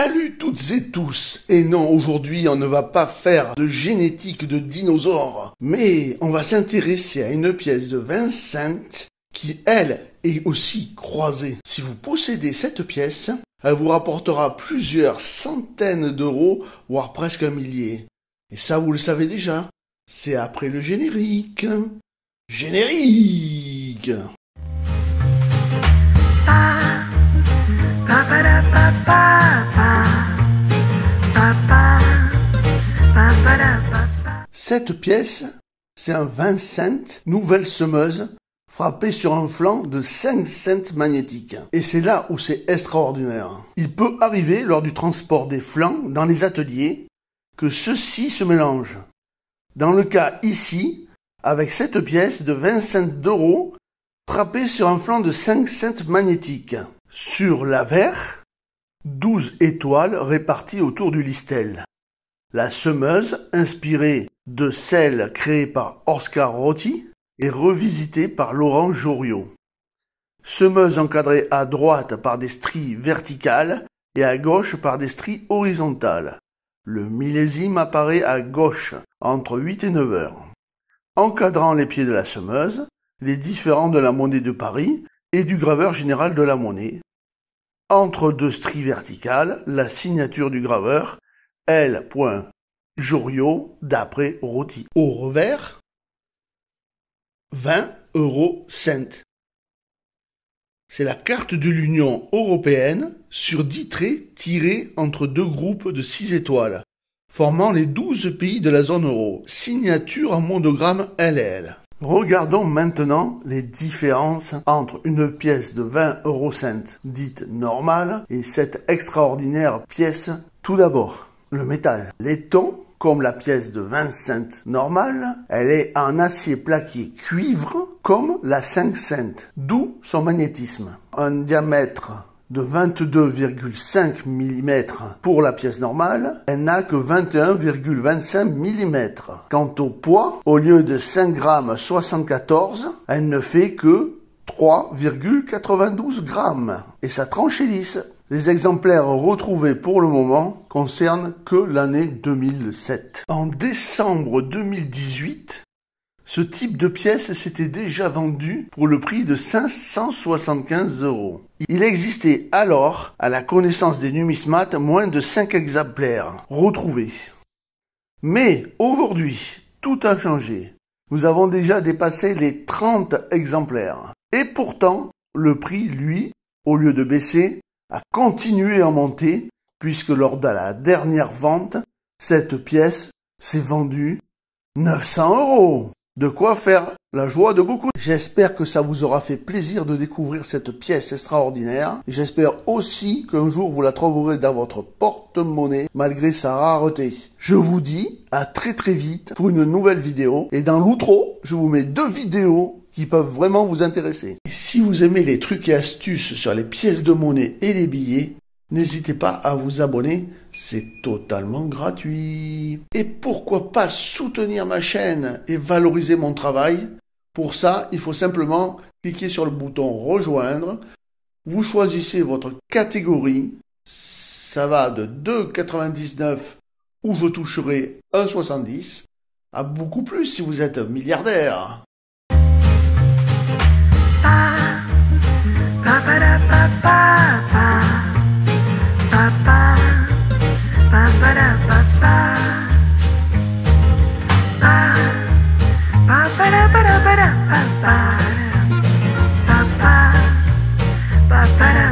Salut toutes et tous. Et non, aujourd'hui on ne va pas faire de génétique de dinosaures, mais on va s'intéresser à une pièce de 20 cents qui, elle, est aussi croisée. Si vous possédez cette pièce, elle vous rapportera plusieurs centaines d'euros, voire presque un millier. Et ça, vous le savez déjà, c'est après le générique. Générique! Cette pièce, c'est un 20 cents nouvelle semeuse frappée sur un flanc de 5 cents magnétique. Et c'est là où c'est extraordinaire. Il peut arriver lors du transport des flancs dans les ateliers que ceux-ci se mélangent. Dans le cas ici, avec cette pièce de 20 cents d'euros frappée sur un flanc de 5 cents magnétique. Sur l'avers, 12 étoiles réparties autour du listel. La semeuse, inspirée de celle créée par Oscar Rotti, est revisitée par Laurent Joriot. Semeuse encadrée à droite par des stries verticales et à gauche par des stries horizontales. Le millésime apparaît à gauche, entre 8 et 9 heures. Encadrant les pieds de la semeuse, les différents de la monnaie de Paris et du graveur général de la monnaie. Entre deux stries verticales, la signature du graveur, L. Joriot d'après Rotti. Au revers, 20 €. C'est la carte de l'Union européenne sur 10 traits tirés entre deux groupes de 6 étoiles, formant les 12 pays de la zone euro. Signature en monogramme LL. Regardons maintenant les différences entre une pièce de 20 € dite normale et cette extraordinaire pièce. Tout d'abord, le métal. Les tons, comme la pièce de 20 cents normale, elle est en acier plaqué cuivre comme la 5 cents, d'où son magnétisme. Un diamètre de 22,5 mm pour la pièce normale, elle n'a que 21,25 mm. Quant au poids, au lieu de 5,74 g, elle ne fait que 3,92 g. Et sa tranche est lisse. Les exemplaires retrouvés pour le moment concernent que l'année 2007. En décembre 2018, ce type de pièce s'était déjà vendu pour le prix de 575 €. Il existait alors, à la connaissance des numismates, moins de 5 exemplaires retrouvés. Mais aujourd'hui, tout a changé. Nous avons déjà dépassé les 30 exemplaires. Et pourtant, le prix, lui, au lieu de baisser, a continué à monter, puisque lors de la dernière vente, cette pièce s'est vendue 900 €. De quoi faire la joie de beaucoup. J'espère que ça vous aura fait plaisir de découvrir cette pièce extraordinaire. J'espère aussi qu'un jour vous la trouverez dans votre porte-monnaie malgré sa rareté. Je vous dis à très vite pour une nouvelle vidéo. Et dans l'outro, je vous mets 2 vidéos qui peuvent vraiment vous intéresser. Et si vous aimez les trucs et astuces sur les pièces de monnaie et les billets, n'hésitez pas à vous abonner, c'est totalement gratuit. Et pourquoi pas soutenir ma chaîne et valoriser mon travail? Pour ça, il faut simplement cliquer sur le bouton rejoindre. Vous choisissez votre catégorie. Ça va de 2,99 où je toucherai 1,70 à beaucoup plus si vous êtes milliardaire. Ba ba